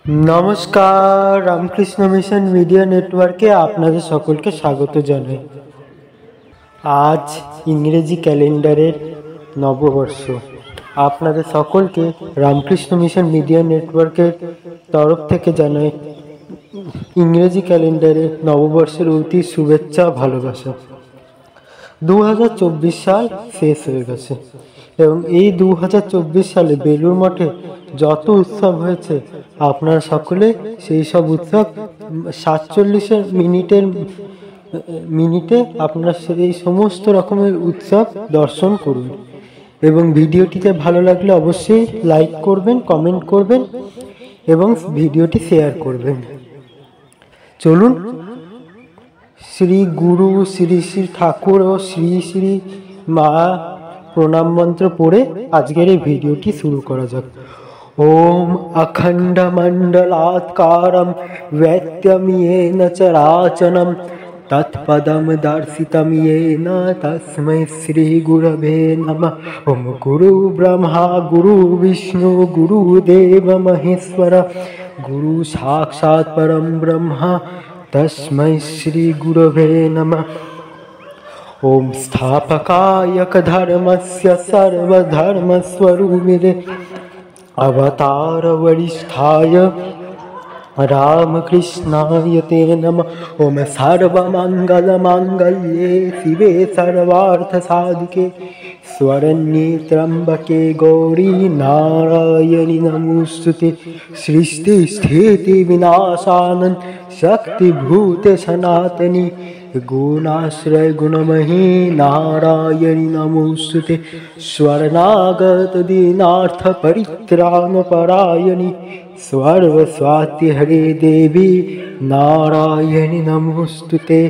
नमस्कार Ramakrishna mission media नेटवर्के आपनादेर सकलके स्वागत जानाई। आज इंग्रेजी कैलेंडारेर नवबर्ष। आपनादेर सकलके रामकृष्ण मिशन मीडिया नेटवर्केर तरफ थेके जानाई इंग्रेजी कैलेंडारेर नवबर्षेर अति शुभेच्छा भालोबासा। 2024 साल शेष हये गेছে এবং এই 2024 সালে বেলুড় মঠে যত উৎসব হয়েছে আপনারা সকলে সেই সব উৎসব 47 মিনিটে আপনারা সেই সমস্ত রকমের উৎসব দর্শন করুন এবং ভিডিওটিতে ভালো লাগলে অবশ্যই লাইক করবেন, কমেন্ট করবেন এবং ভিডিওটি শেয়ার করবেন। চলুন শ্রী গুরু শ্রী শ্রী ঠাকুর ও শ্রী শ্রী মা प्रणाम मंत्र पढ़े आजकेर এই ভিডিওটি शुरू करा যাক। ओम अखंड मंडलात्कारं व्यक्तम येन चराचरं तत्पदं दर्शितं येन तस्मै श्री गुरवे नमः। ओम गुरु ब्रह्मा गुरु विष्णु गुरुदेव महेश्वर गुरु साक्षात् परं ब्रह्म तस्मै श्री गुरवे नमः। ओम स्थापकाय धर्मस्य सर्वधर्मस्वरूपिणे अवतार वरिष्ठाय रामकृष्णाय ते नमः। ओम सर्वमंगल मांगल्ये शिवे सर्वार्थसाधिके शरण्ये त्र्यंबके गौरी नारायणि नमोस्तुते। सृष्टि स्थिति विनाशानं शक्तिभूते सनातनी गुणाश्रय गुणमयी नारायणि नमोस्तुते। स्वर्णागत दीनार्थ परित्राण परायणि सर्वस्वाति हरे देवी नारायणि नमोस्तुते।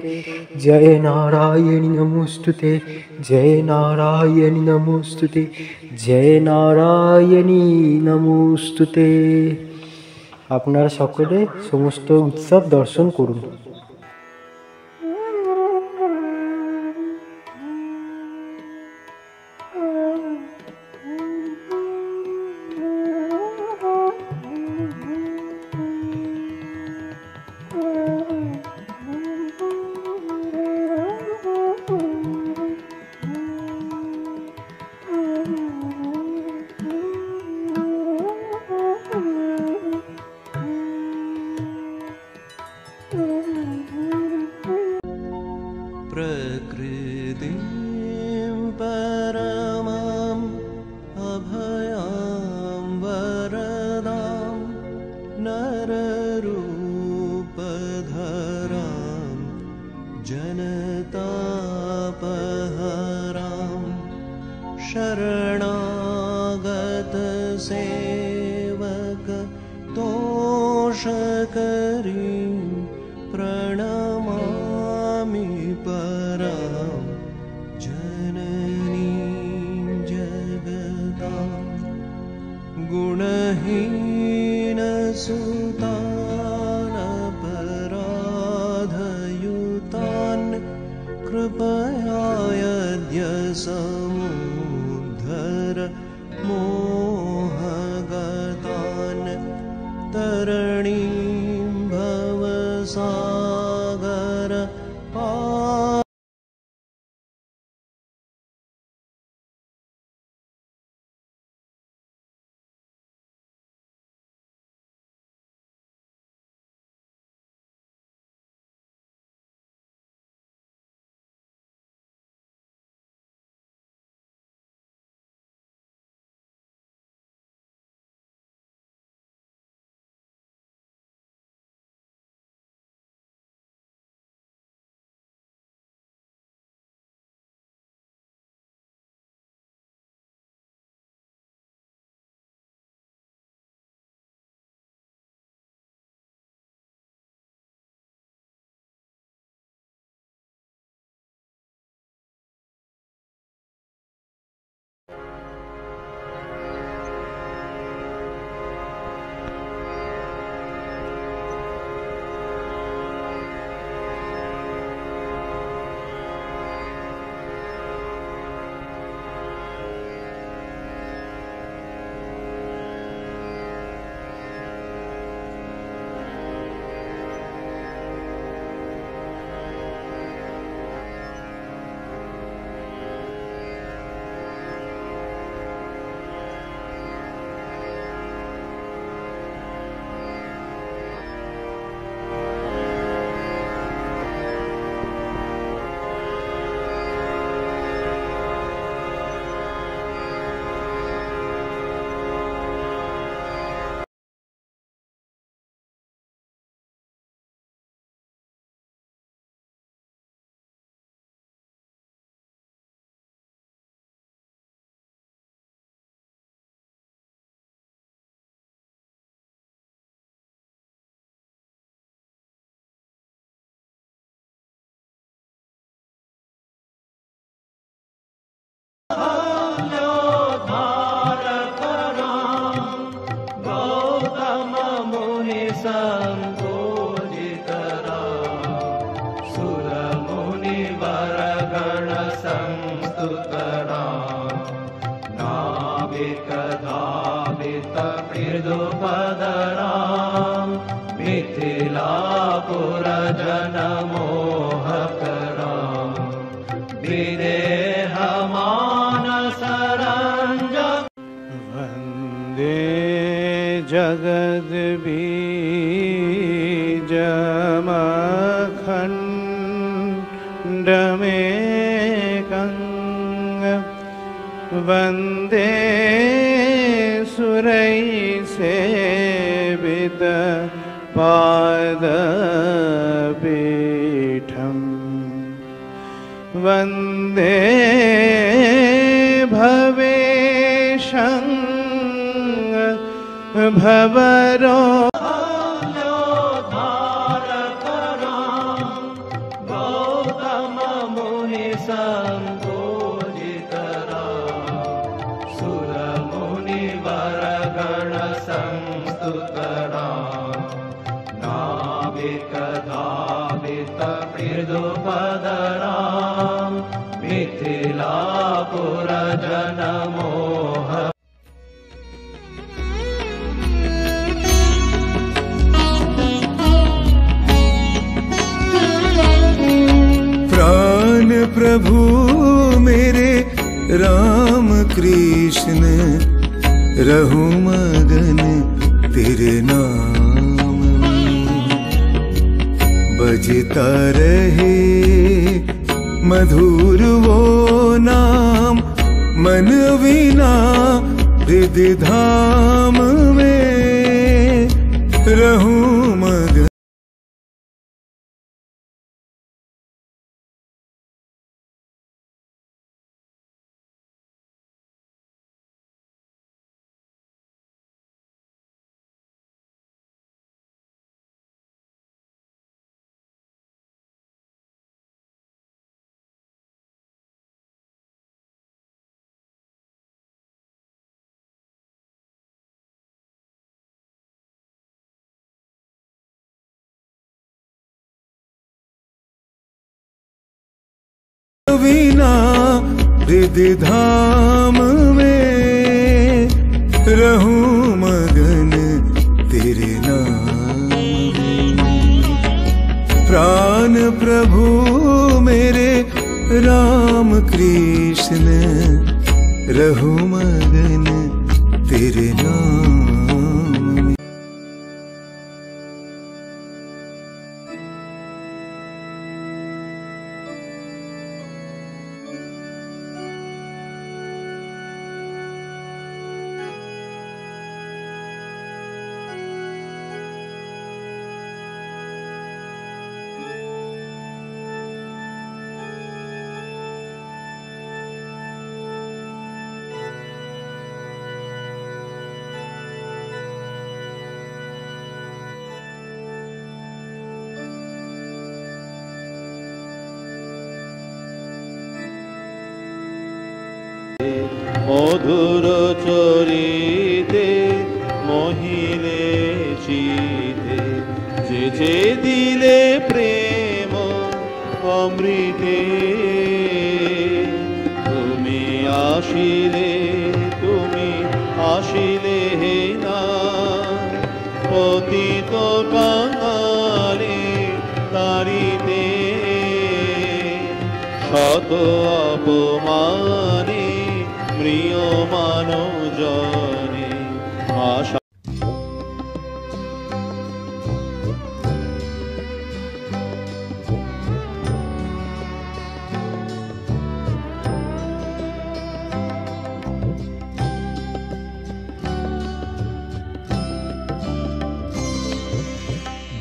जय नारायणि नमोस्तुते, जय नारायणि नमोस्तुते, जय नारायणि नमोस्तुते। आपनारा सकले समस्त उत्सव दर्शन करुन। प्रकृतिं परमाम् अभयां वरदां नररूपधरां जनतापहरां शरणागतसेवक तोषकरीं प्रणमामि परां जननीं जगतां गुणहीनसुतान् अपराधयुतान् कृपया यद्य समुद्धर मोहगतान् तरणीं भवसागर जगद्बीजमखण्डमेकं वन्दे सुरैसेवितपादपीठं वन्दे भवेशं भवरो प्राण प्रभु मेरे राम कृष्ण रहूं मगन तेरे नाम में। बजता रहे मधुर वो नाम मन वीणा हृदय धाम में रहूं मगन। वीणा हृदय धाम में रहूं मगन तेरे नाम में। प्राण प्रभु मेरे राम कृष्ण रहूं मगन तेरे नाम में। মধুর চরিতে মহিলে চিতে যে যে দিলে প্রেম অমৃতে তুমি আসিলে না পতিত কাঙালে তারিতে শত অপমানে প্রিয়মান জনে আশা।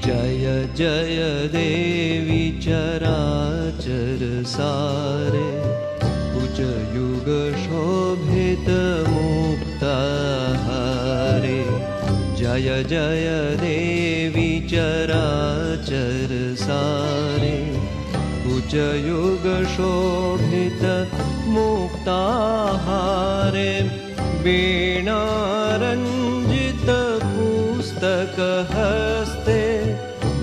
जय जय देवी चराचर सारे कुच युग शोभित मुक्ताहारे। जय जय देवी चराचर सारे कुच कुचयुगशोभित मुक्ताहारे वीणारञ्जित पुस्तकहस्ते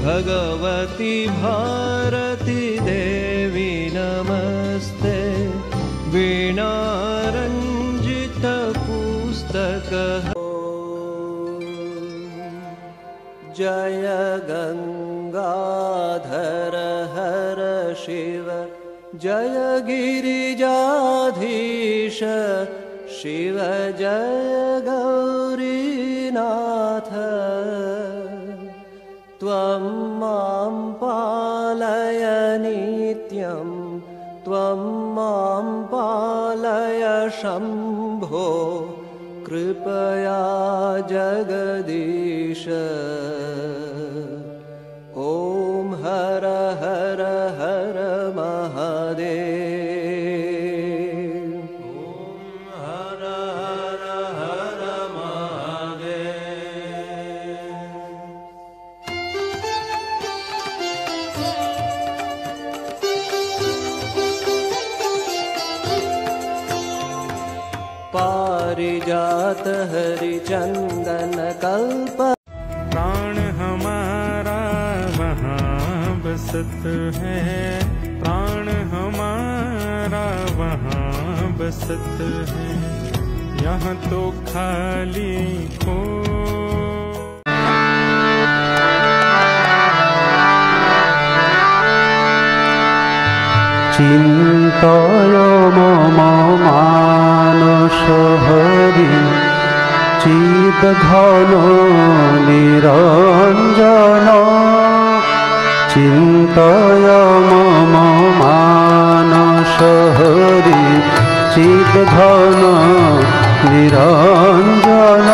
भगवती भारती देवी नमस्ते वीणारञ्जित पुस्तक। जय गंगाधर हर शिव जय गिरिजाधीश शिव जय गौरीनाथ त्वं मां पालय नित्यं त्वं मां पालय शम्भो कृपया जगदीश। ॐ हर हर हर महादेव। ॐ हर हर हर महादेव। पारिजात हरिचंदन कल्प। प्राण हमारा वहाँ बसत है, प्राण हमारा वहाँ बसत है, यहाँ तो खाली खो। चिंताय मम मानस हरि चिद्घन निरंजन। चिंताय मम मानस हरि चिद्घन निरंजन।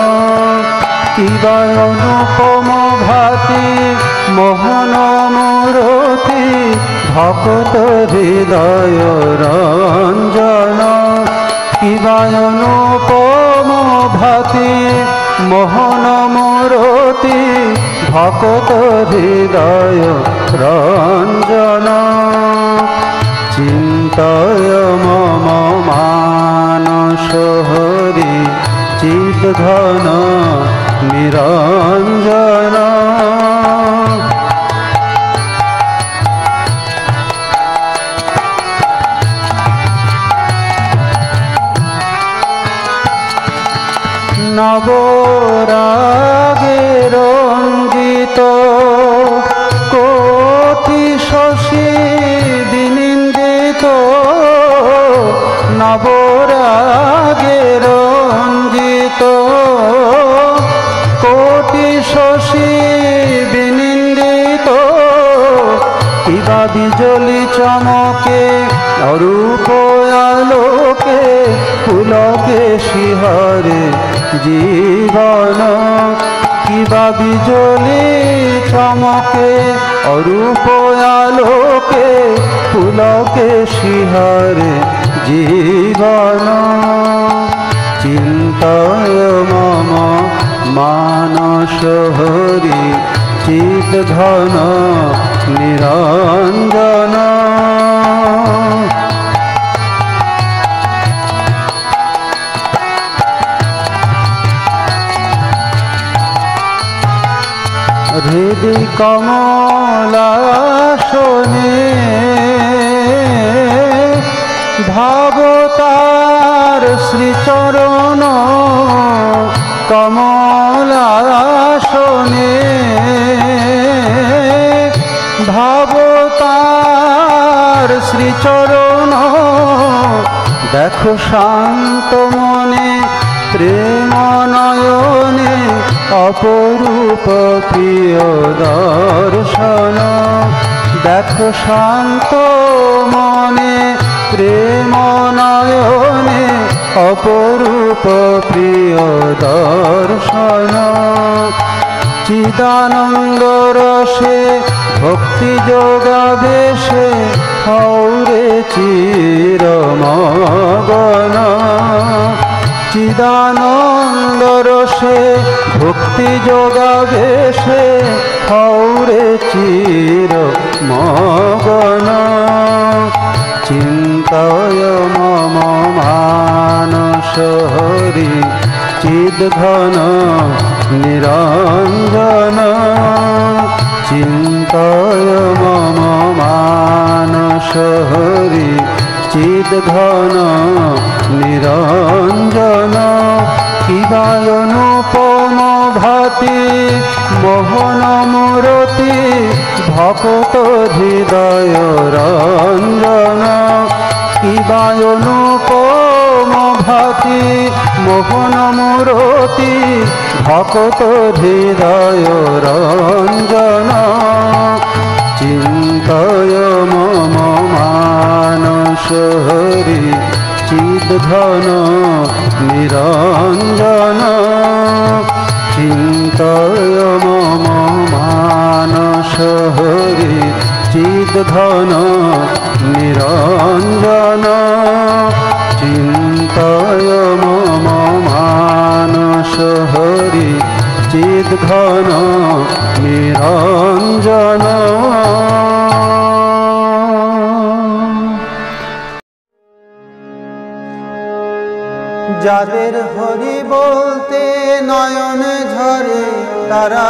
किबा अनुपम भाति मोहन मूर्ति भक्त हृदय रंजन। किबा अनुपम भाति मोहन मूर्ति भक्त हृदय रंजन। चिंताय मम मानस हरि चिद्घन निरंजन। নবরাগে রঞ্জিত কোটি শশী বিনিন্দিত। নবরাগে রঞ্জিত কোটি শশী বিনিন্দিত। কিবা বিজলি চমকে অরূপ আলোকে পুলকে শিহরে জীবন। কিবা বিজলি চমকে অরূপ আলোকে পুলকে শিহরে জীবন। চিন্তায় মম মানস হরি চিদ্ঘন নিরঞ্জন। হৃদি কমলাসনে ধাবতার শ্রীচরণ। কমলাসনে ধাবতার শ্রীচরণ। দেখো শান্ত মনে প্রেম নয়নে অপরূপ প্রিয় দর্শন। দেখো শান্ত মনে প্রেম নয়নে অপরূপ প্রিয় দর্শন। চিদানন্দ রসে ভক্তি যোগাবেশে হৌরে চিরমগন। চিদানন্দ রসে ভক্তি যোগাবেশে হৌরে চিরমগন। চিন্তয় মম মানস হরি চিদ্ঘন নিরঞ্জন চিন্তয় মম মানস হরি চিদ্ঘন নিরঞ্জন কিবায়নুপম ভাতি মোহন মূরতি ভকত হৃদয় রঞ্জন কিবায়নুপম ভাতি মোহন মূরতি ভকত হৃদয় রঞ্জন চিন্তয় মম মানস হরি চিদ্ঘন নিরঞ্জন চিন্তয় মম মানস হরি চিদ্ঘন নিরঞ্জন চিন্তয় মম মানস হরি চিদ্ঘন নিরঞ্জন। যাদের হরি বলতে নয়ন ঝরে তারা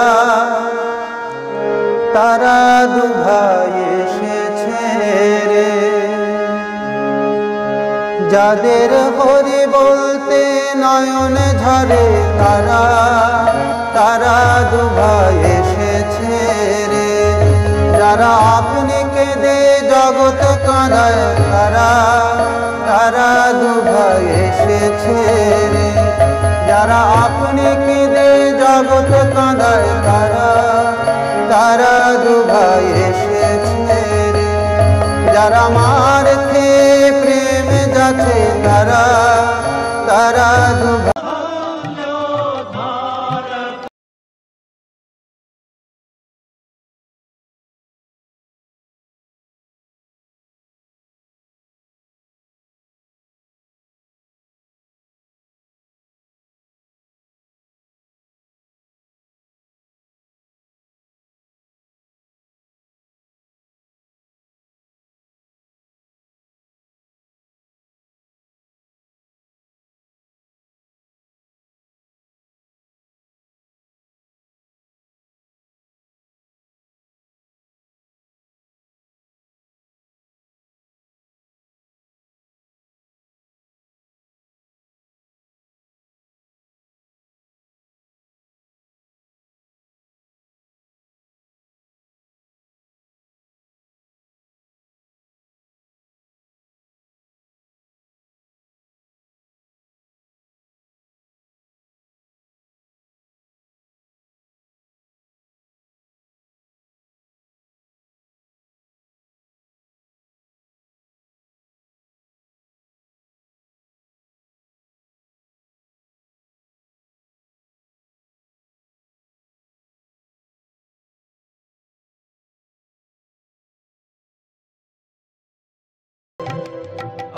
তারা দুভাই এসেছে রে। যাদের হরি বলতে নয়ন ঝরে তারা তারা দুভাই এসেছে রে। যারা আপনি কেঁদে জগৎ কাঁদায় তারা তারা দুভাই এসেছে রে। যারা আপনি কেঁদে জগৎ কাঁদায় তারা তারা দুভাই এসেছে রে। যারা মার খেয়ে প্রেম যাচ্ছে তারা তারা দুভাই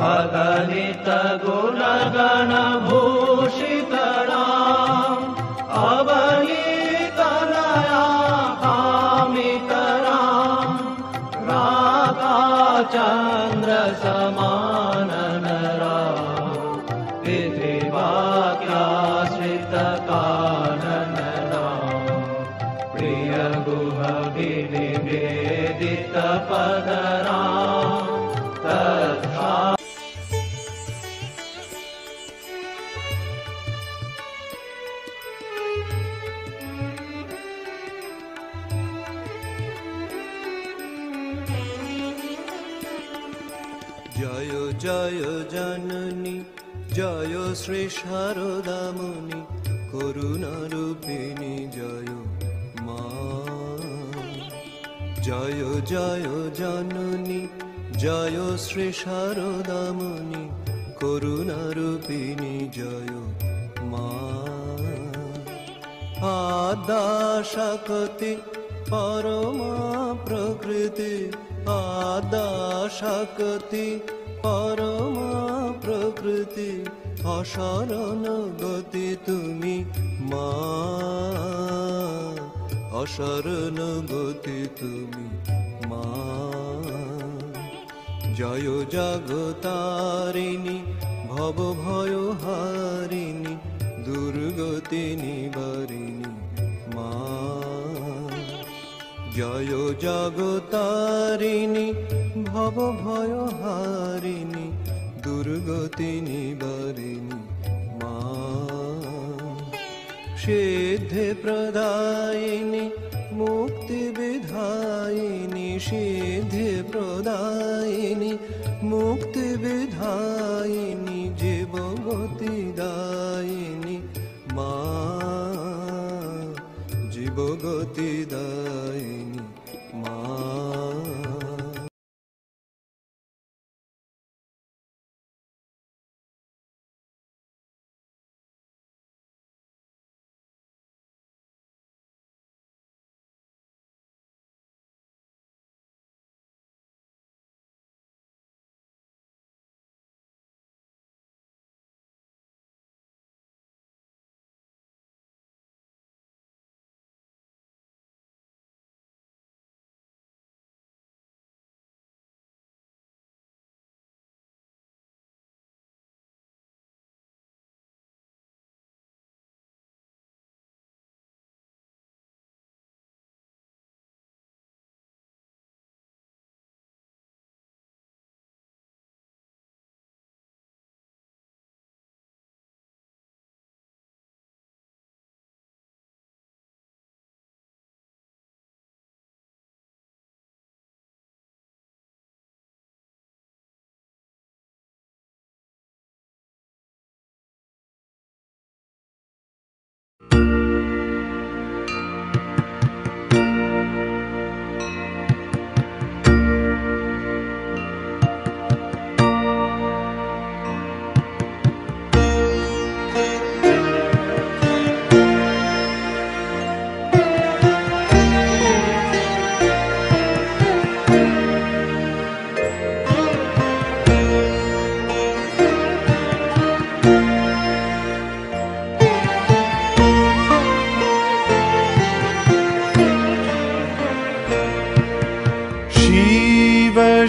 अगणित गुणगण भूषितराम अवनीत नया कामितराम राधा चंद्र समानन राम विधिवाक्याश्रित कानन राम प्रिय गुह विनिवेदित पद राम तथा जय जय जननी जय श्री शारदामुनि करुणारूपिणी जय मा जय जय जननी जय श्री शारदामुनि करुणारूपिणी जय मा आद्या शक्ति परमा प्रकृति आद्या शक्ति परमा प्रकृति अशरण गति तुमी मा अशरण गति तुमी मा जय जगतारिणी भव भयहारिणी दुर्गति निवारिणी मा। जय जगतारिणी भव भयहारिणी दुर्गति निवारिणी मा। सिद्धि प्रदायिनी मुक्ति विधायिनी सिद्धि प्रदायिनी मुक्ति विधायिनी जीवगति दायिनी मा। जीवगति दायिनी मा।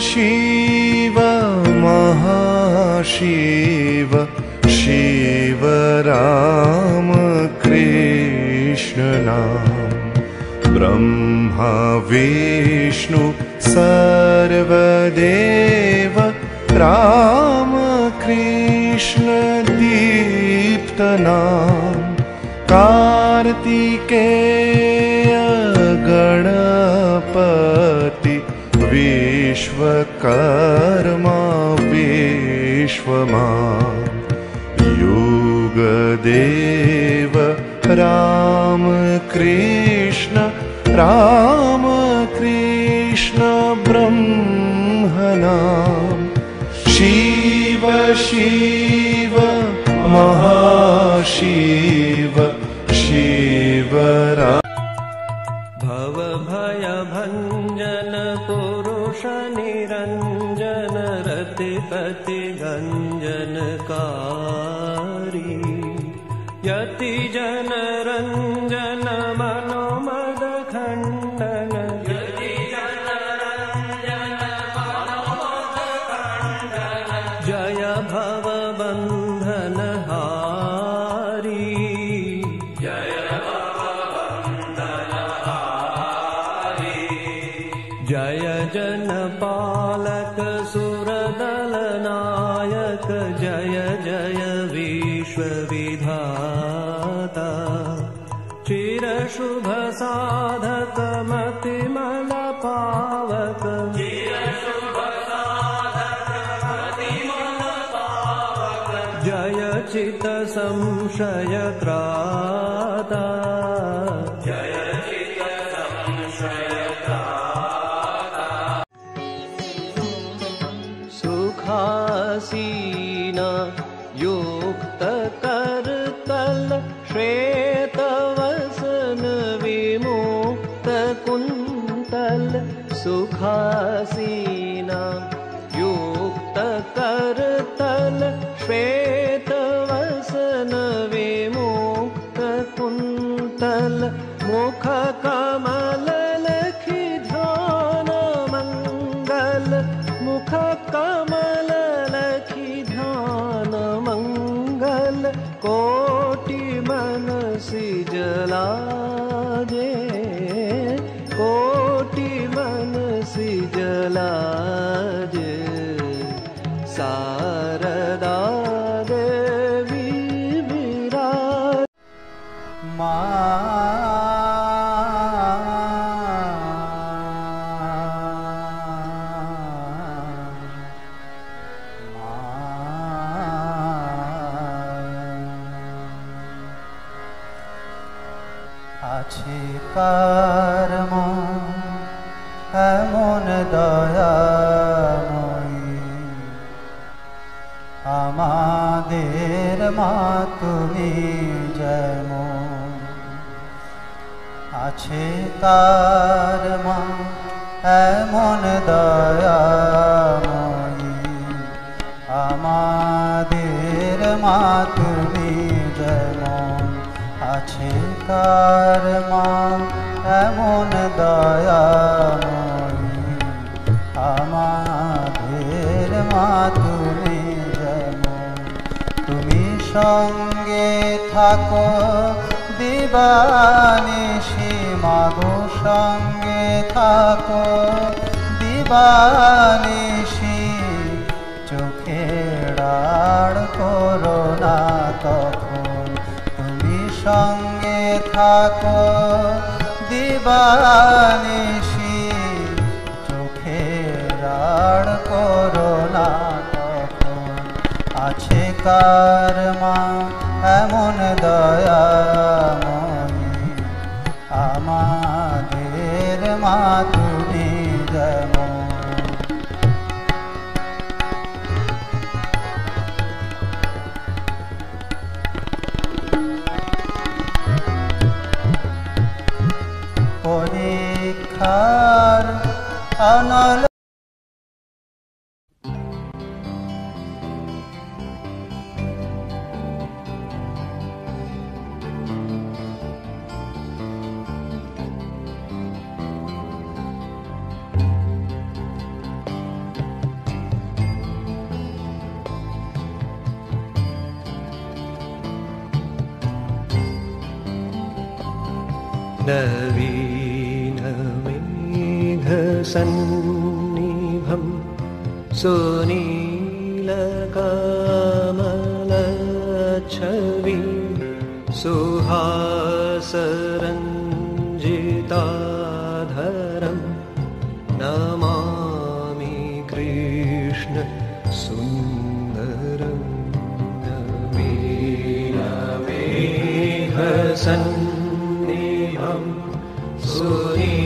शिव महाशिव शिव राम कृष्ण नाम ब्रह्मा विष्णु सर्वदेव राम कृष्ण दीप्त नाम कार्तिकेय गणपति विश्वकर्मा विश्वमान युगदेव राम कृष्ण ब्रह्मनाम शिव शिव महाशिव शिव राम। भव भय भंजन पुरुष निरंजन रतिपति गंजनकारी यति जन रंजन मनोमद खंडन जय भव बंधन हारी जय जन पालक सुरदल नायक जय जय विश्वविधाता चिर शुभ साधक मतिमल पावक जय चित संशय त्राता सुखासीना युक्त करतल श्वेत वसन विमुक्त कुंतल सुखासीना युक्त करतल श्वेत वसन विमुक्त कुंतल मुख कमल लखी ध्यान मंगल मुख কার মা এমন দয়াময়ী, আমাদের মা তুমি যেমন। আছে কার মা এমন দয়াময়ী, আমাদের মা তুমি যেমন। আছে কার মা এমন দয়াময়ী, আমাদের মা তুমি যেমন। তুমি সঙ্গে থাকো দিবানিশি মাগো, সঙ্গে থাকো দিবানিশি, চোখের আড় করো না তখন। তুমি সঙ্গে থাকো দিবানিশি, চোখের আড় করো না তখন। আছে কার মা এমন দয়াময়ী, আমাদের মা তুমি যেমন। পরীক্ষার অনল नवीनमेघसन्निभं सुनीलकमलच्छवि, सुहासरञ्जिताधरं नमामि कृष्ण सुन्दरं। नवीनमेघसन्निभं सुनीलकमलच्छविं,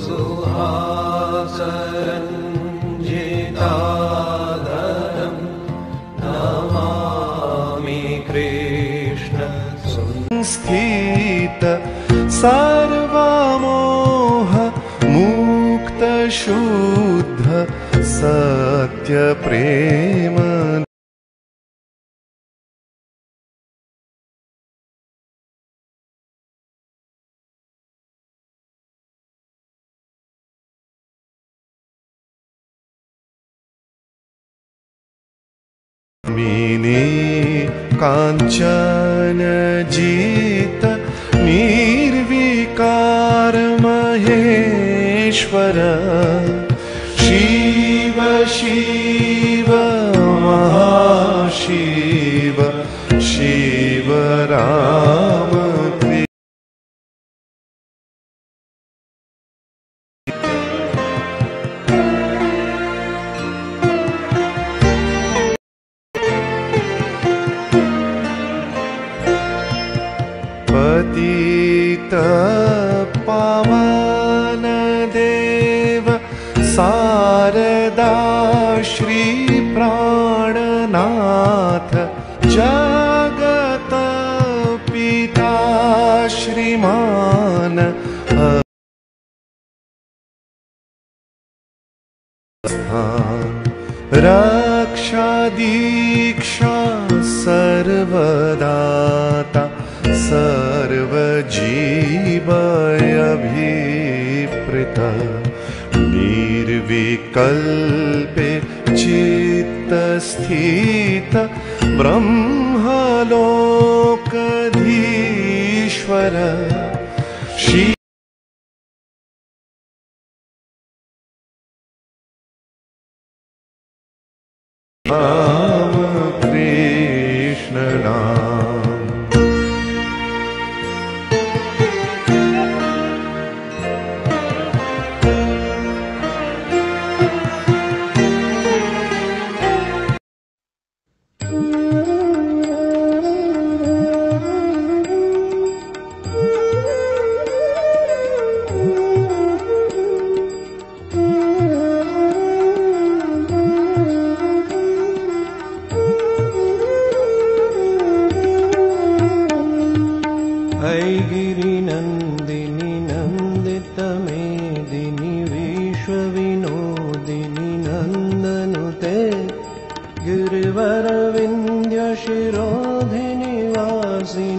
सुहासरञ्जिताधरं नमामि कृष्ण संस्थित सर्वमोह मुक्त शुद्ध सत्य प्रेम। मीने कांचन जित निर्विकार महेश्वर, शिव शिव महाशिव शिव राम। पतित पावन देव शारदा श्री प्राणनाथ, जगत पिता श्रीमान रक्षा दीक्षा सर्वदाता, सर्वजीवयभिप्रेत, निर्विकल्पे चित्तस्थित ब्रह्मलोकधीश्वर, राम कृष्ण नाम।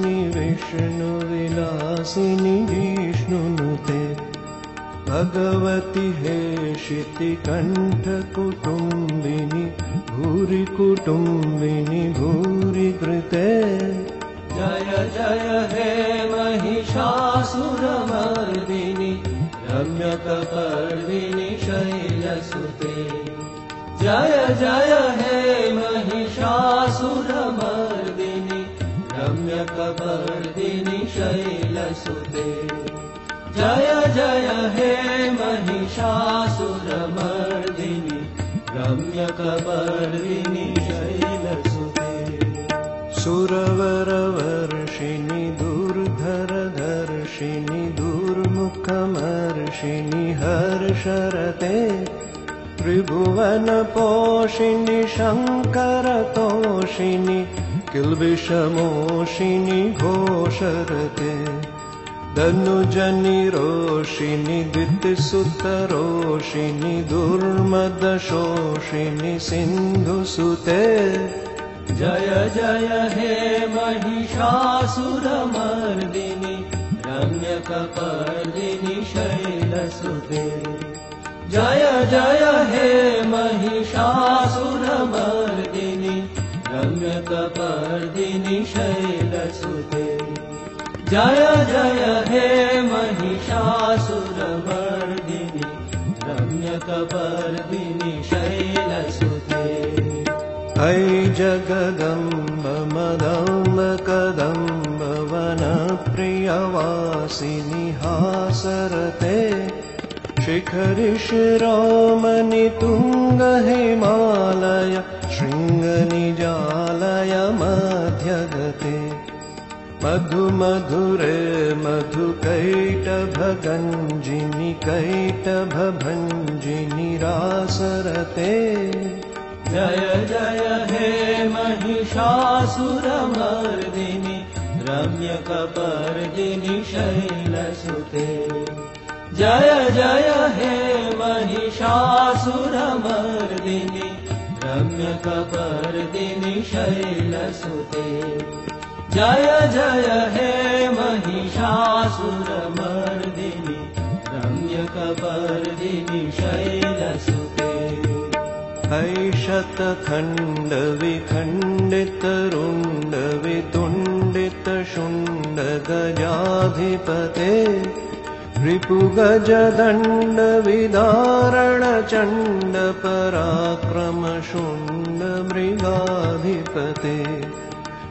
विलासिनि विष्णुविलासिनि जिष्णुनुते भगवति हेशितिकण्ठ कुटुम्बिनि भूरि कुटुम्बिनि भूरि कृते जय जय हे महिषासुरमर्दिनि रम्यकपर्दिनि शैलसुते जय जय हे महिषासुरमर्दिनि रम्यकपर्दिनि शैलसुते जय जय हे महिषासुरमर्दिनि रम्यकपर्दिनि शैलसुते सुरवरवर्षिणि दुर्धरधर्षिणि दुर्मुखमर्षिणि हर्षरते त्रिभुवनपोषिणि शङ्करतोषिणि किल्बिषमोषिणि घोषरते धनुजनिरोषिणि द्वितिसुतरोषिणि दुर्मदशोषिणि सिन्धुसुते जय जय हे महिषासुरमर्दिनि रम्यकपर्दिनि शैलसुते जय जय हे महिषासुरमर्दिनि रम्यकपर्दिनि शैलसुते जय जय हे महिषासुरमर्दिनि रम्यकपर्दिनि शैलसुते ऐ जगदम्ब मदम्ब कदम्ब वनप्रियवासिनि हासरते शिखरि शिरोमणि तुङ्ग हिमालय शृङ्गनिजालय मध्यगते मधु मधुरे मधुकैटभगञ्जिनि कैटभभञ्जिनि रासरते जय जय हे महिषासुरमर्दिनि रम्यकपर्दिनि शैलसुते जय जय हे महिषासुरमर्दिनि रम्यकपर्दिनि शैलसुते जय जय हे महिषासुरमर्दिनि रम्यकपर्दिनि शैलसुते ऐ शतखण्ड विखण्डित रुण्ड वितुण्डित शुण्ड गजाधिपते रिपुगजदण्ड विदारण चण्ड पराक्रम शुण्ड मृगाधिपते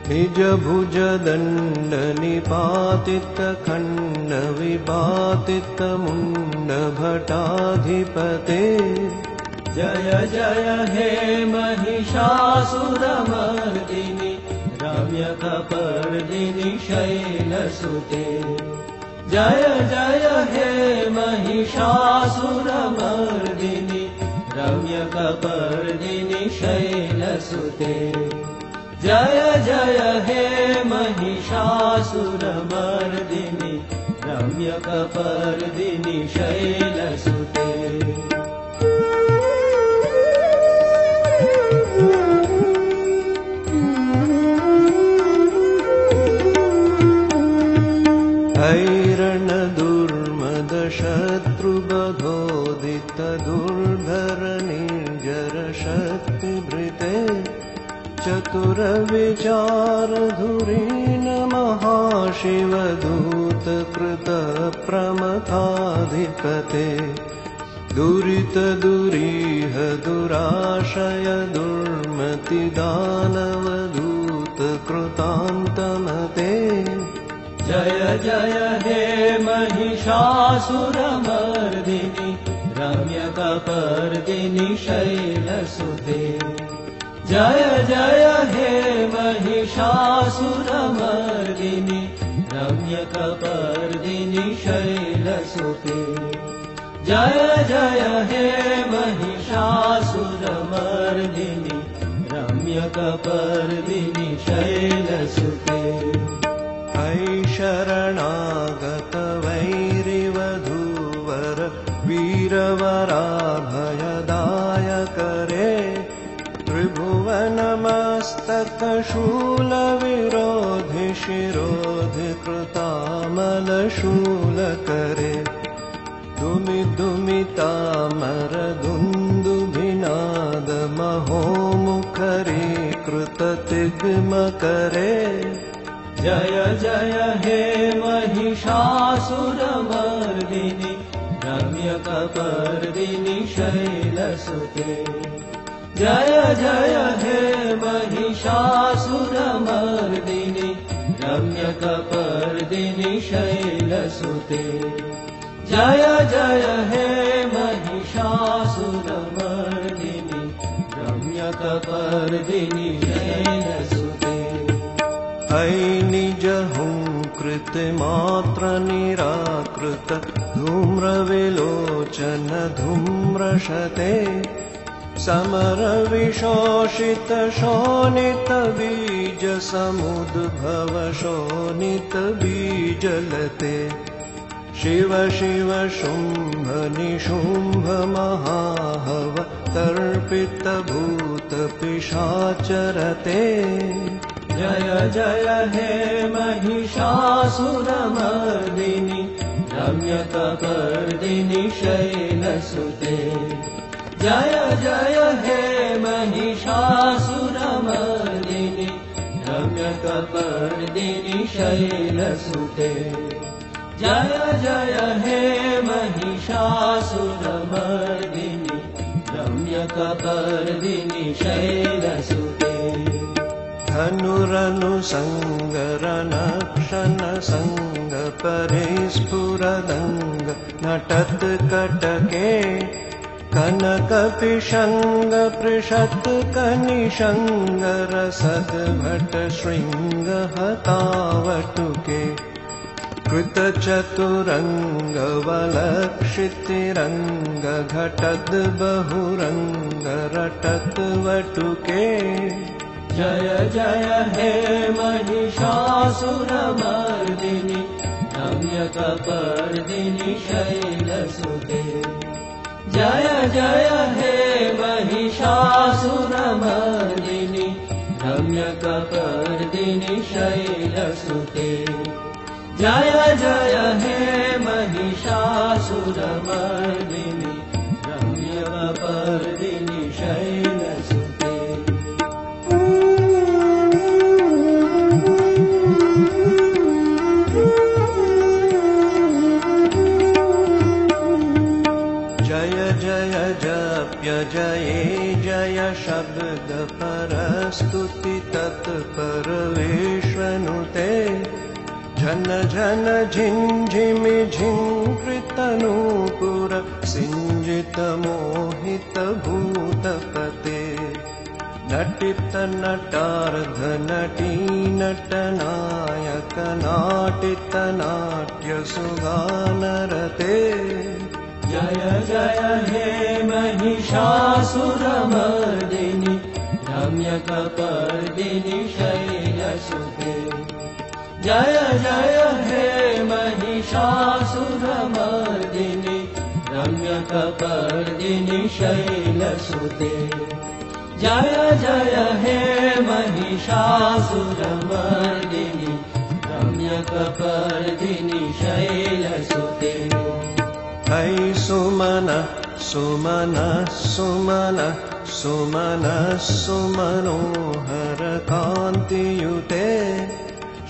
निजभुजदण्ड निपातित खण्ड विपातित मुण्ड भटाधिपते जय जय हे महिषासुरमर्दिनि रम्यकपर्दिनि शैलसुते जय जय हे महिषासुरमर्दिनि रम्यकपर्दिनि शैलसुते जय जय हे महिषासुरमर्दिनि रम्यकपर्दिनि शैलसुते ऐरण दुर्मद शत्रुबधोदित दुर्धर निर्जर शक्तिभृते चतुर विचार धुरीन महाशिवदूत कृत प्रमथाधिपते दुरित दुरीह दुराशय दुर्मति दानवदूत कृतान्तमते जय जय हे महिषासुरमर्दिनि रम्यकपर्दिनि शैलसुते जय जय हे महिषासुरमर्दिनि रम्यकपर्दिनि शैलसुते जय जय हे महिषासुरमर्दिनि रम्यकपर्दिनि शैलसुते ऐ शरणागत वैरिवधूवर वीरवराभयदायकरे त्रिभुवनमस्तकशूलविरोधि शिरो शूलकरे दुमि दुमितामरदुन्दुभिनाद महोमुखरे कृततिग्मकरे जय जय हे महिषासुरमर्दिनि रम्यकपर्दिनि शैलसुते जय जय हे महिषासुरमर्दिनि रम्यकपर्दिनि शैलसुते जय जय हे महिषासुरमर्दिनि रम्यकपर्दिनि शैलसुते ऐ निजहुङ्कृत मात्र निराकृत धूम्रविलोचन धूम्रशते समरविशोषित शोणित बीज समुद्भव शोणित बीजलते शिव शिव शुम्भ निशुम्भ महाहव तर्पित भूत पिशाचरते जय जय हे महिषासुरमर्दिनि रम्यकपर्दिनि शैलसुते जय जय हे महिषासुरमर्दिनि रम्यकपर्दिनि शैलसुते जय जय हे महिषासुरमर्दिनि रम्यकपर्दिनि शैलसुते धनुरनुसङ्गरनक्षन सङ्ग परे स्फुरदङ्ग नटत कटके कनकपिशङ्ग पृषत् कनिशङ्ग रसद भट शृङ्ग हतावटुके कृतचतुरङ्ग वलक्षितिरङ्ग घटद बहुरङ्ग रटत वटुके जय जय हे महिषासुरमर्दिनि रम्यकपर्दिनि शैलसुते जय जय हे महिषासुरमर्दिनि रम्यकपर्दिनि शैलसुते जय जय हे महिषासुरमर्दिनि रम्यकपर्दिनि शैलसुते जये जय शब्द परस्तुति तत्पर विश्वनुते झन झन झिञ्झिमि झिङ्कृतनूपुर सिञ्जित मोहित भूतपते नटित नटार्ध नटी नटनायक नाटित नाट्य सुगानरते जय जय हे महिषासुरमर्दिनि रम्यकपर्दिनि शैलसुते जय जय हे महिषासुरमर्दिनि रम्यकपर्दिनि शैलसुते जय जय हे महिषासुरमर्दिनि रम्यकपर्दिनि शैलसुते ऐ सुमन सुमन सुमन सुमन सुमनोहर कान्तियुते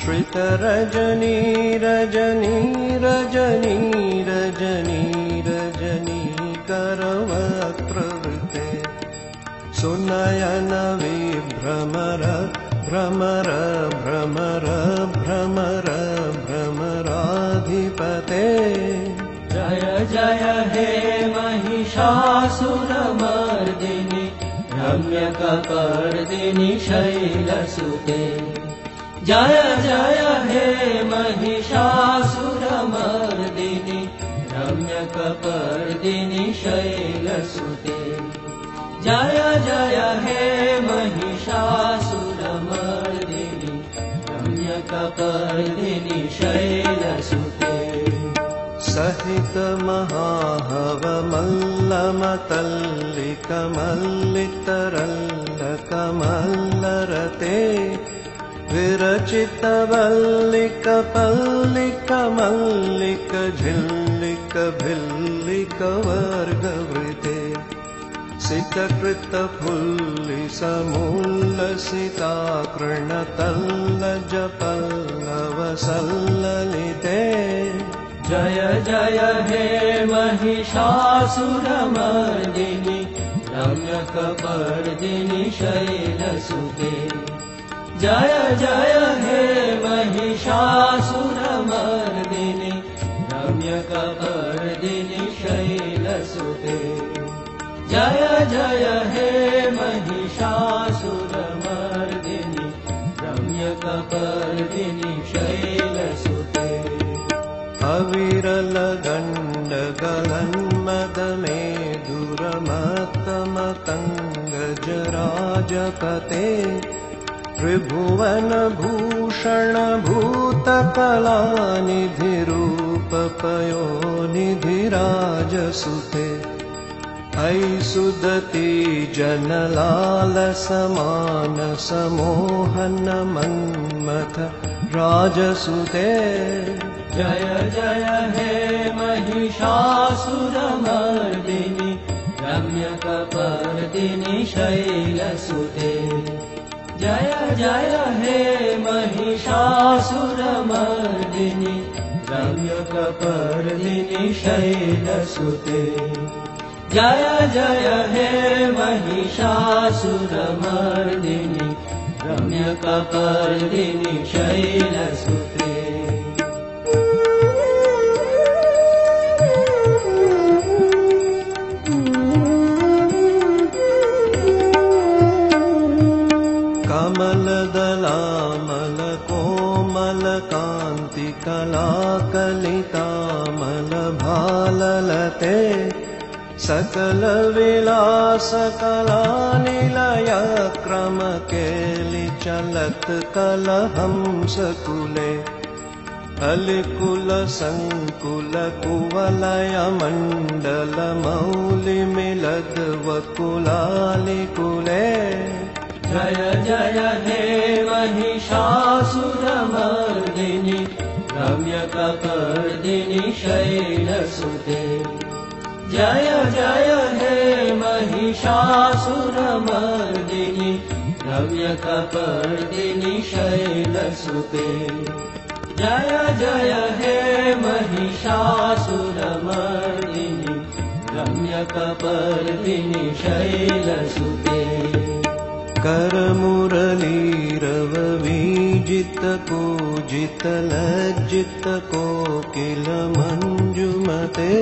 श्रित रजनी रजनी रजनी रजनी रजनी करवक्त्रवृते सुनयन विभ्रमर भ्रमर भ्रमर भ्रमर भ्रमराधिपते जय जय हे महिषासुरमर्दिनि रम्यकपर्दिनि शैलसुते जय जय हे महिषासुरमर्दिनि रम्यकपर्दिनि शैलसुते जय जय हे महिषासुरमर्दिनि रम्यकपर्दिनि शैलसुते सहित महाहव मल्लमतल्लिकमल्लितरल्लकमल्लरते विरचित वल्लिक पल्लिक मल्लिक झिल्लिक भिल्लिक वर्गवृते सितकृत फुल्लिस मुल्लसिताकृणतल्लज पल्लव सल्ललिते जय जय हे महिषासुरमर्दिनि रम्यकपर्दिनि शैलसुते जय जय हे महिषासुरमर्दिनि रम्यकपर्दिनि शैलसुते जय जय हे महिषासुरमर्दिनि रम्यकपर्दिनि शैलसुते अविरल गण्ड गलन्मदमे दुरमत्तमकङ्गजराजपते त्रिभुवन भूषण भूतकलानिधिरूपपयोनिधिराजसुते ऐ सुदति जनलाल समान समोहन मन्मथ राजसुते जय जय हे महिषासुरमर्दिनि रम्यकपर्दिनि शैलसुते जय जय हे महिषासुरमर्दिनि रम्यकपर्दिनि शैलसुते जय जय हे महिषासुरमर्दिनि रम्यकपर्दिनि शैलसुते कमलदलामल कोमल कान्ति कलाकलितामल भाललते सकल विलास कलानिलय क्रम केलि चलत कलहंसकुले अलिकुल संकुल कुवलय मण्डल मौलि मिलद वकुलालिकुले जय जय हे महिषासुरमर्दिनि रम्यकपर्दिनि शैलसुते जय जय हे महिषासुरमर्दिनि रम्यकपर्दिनि शैलसुते जय जय हे महिषासुरमर्दिनि रम्यकपर्दिनि शैलसुते कर मुरलीरव वीजित कूजित लज्जित कोकिल मंजुमते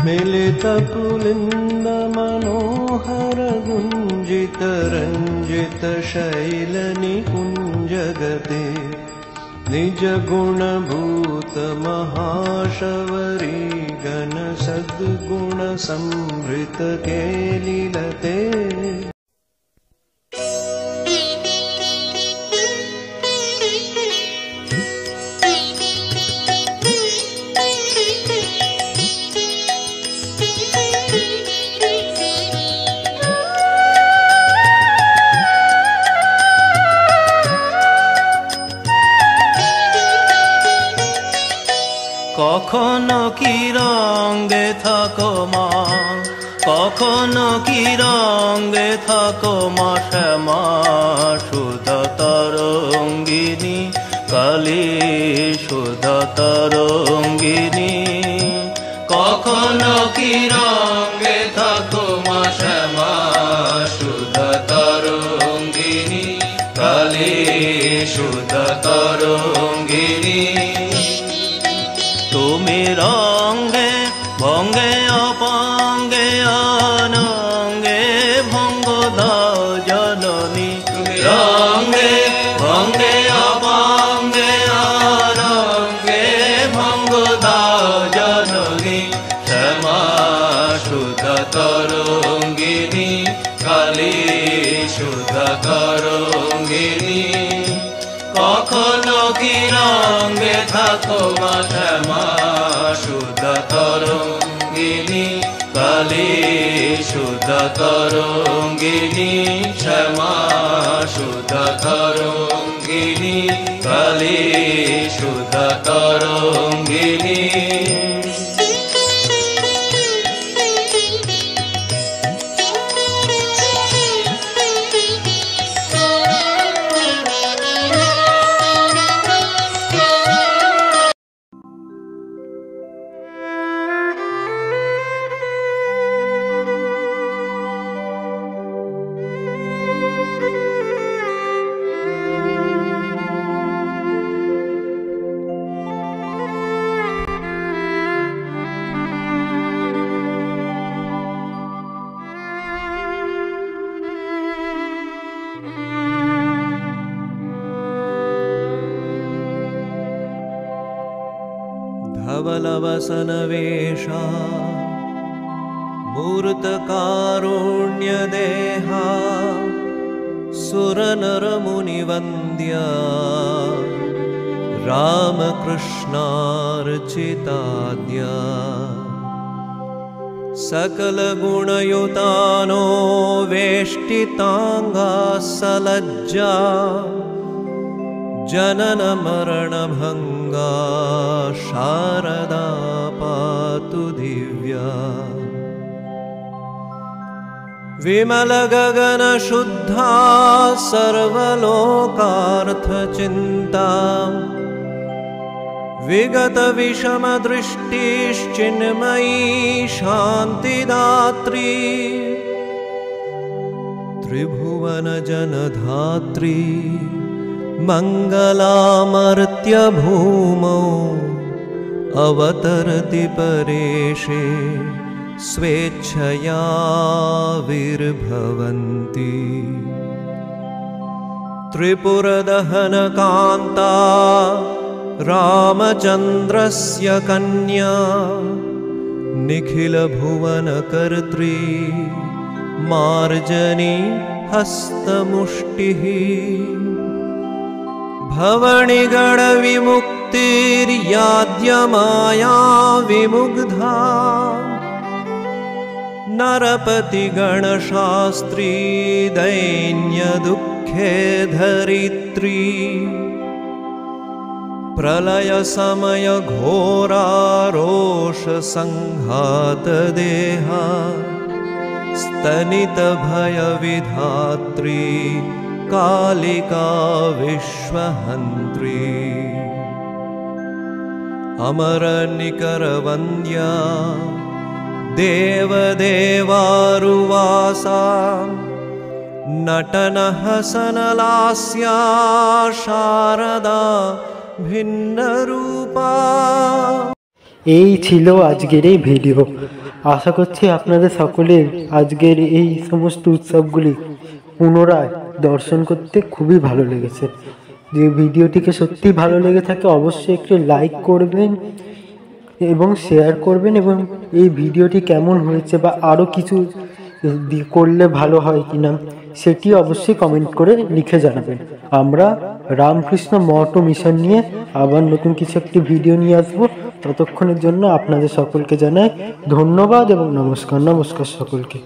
मिलित पुलिंद मनोहर गुंजित रंजित शैल निकुंजगते निज गुण भूत महाशवरी गण सद्गुण संभृत केलिलते কখনো কি রঙে থাকো মা, কখনো কি রঙে থাকো মা শ্যামা সুধা তরঙ্গিনী কালী সুধা তরঙ্গিনী। কখনো কি রঙে থাকো মা শ্যামা সুধা তরঙ্গিনী কালী সুধা তরঙ্গিনী। তুমি রঙ্গে ভঙ্গে অপাঙ্গে অনঙ্গে ভঙ্গ দাও জননী। তুমি রঙ্গে ভঙ্গে অপাঙ্গে অনঙ্গে ভঙ্গ দাও জননী। শ্যামা সুধা তরঙ্গিনী কালী সুধা তরঙ্গিনী। কখনো কি রঙে থাকো মা শ্যামা সুধা তরঙ্গিনী কালী সুধা তরঙ্গিনী। শ্যামা সুধা তরঙ্গিনী। काली शुद्ध तरंगिनी धवलवसनवेशा मूर्तकारुण्यदेहा सुरनरमुनिवन्द्या रामकृष्णार्चिताद्या सकलगुणयुतानो वेष्टिताङ्गा सलज्जा जनन मरणभङ्गा शारदा पातु दिव्या विमलगगनशुद्धा सर्वलोकार्थचिन्ता विगतविषमदृष्टिश्चिन्मयी शान्तिदात्री त्रिभुवनजनधात्री मङ्गलामर्त्य भूमौ अवतरति परेशे स्वेच्छया विर्भवन्ति त्रिपुरदहनकान्ता रामचन्द्रस्य कन्या निखिलभुवनकर्त्री मार्जनी हस्तमुष्टिः भवनिगणविमुक्तिर्याद्यमाया विमुग्धा नरपतिगणशास्त्री दैन्यदुःखे धरित्री प्रलयसमयघोरारोषसङ्घातदेहा स्तनितभयविधात्री कालिका विश्वहन्त्री अमरनिकरवन्द्या देवदेवारुवासा नटनहसनलास्या शारदा भिन्नरूपा। এই ছিল আজকের এই ভিডিও। আশা করছি আপনাদের সকলের আজকের এই সমস্ত উৎসবগুলি পুনরায় দর্শন করতে খুবই ভালো লেগেছে। যে ভিডিওটিকে সত্যি ভালো লেগে থাকে অবশ্যই একটু লাইক করবেন এবং শেয়ার করবেন, এবং এই ভিডিওটি কেমন হয়েছে বা আরও কিছু করলে ভালো হয় কিনা সেটি অবশ্যই কমেন্ট করে লিখে জানাবেন। আমরা রামকৃষ্ণ মঠ মিশন নিয়ে আবার নতুন কিছু একটি ভিডিও নিয়ে আসবো। ততক্ষণের জন্য আপনাদের সকলকে জানাই ধন্যবাদ এবং নমস্কার। নমস্কার সকলকে।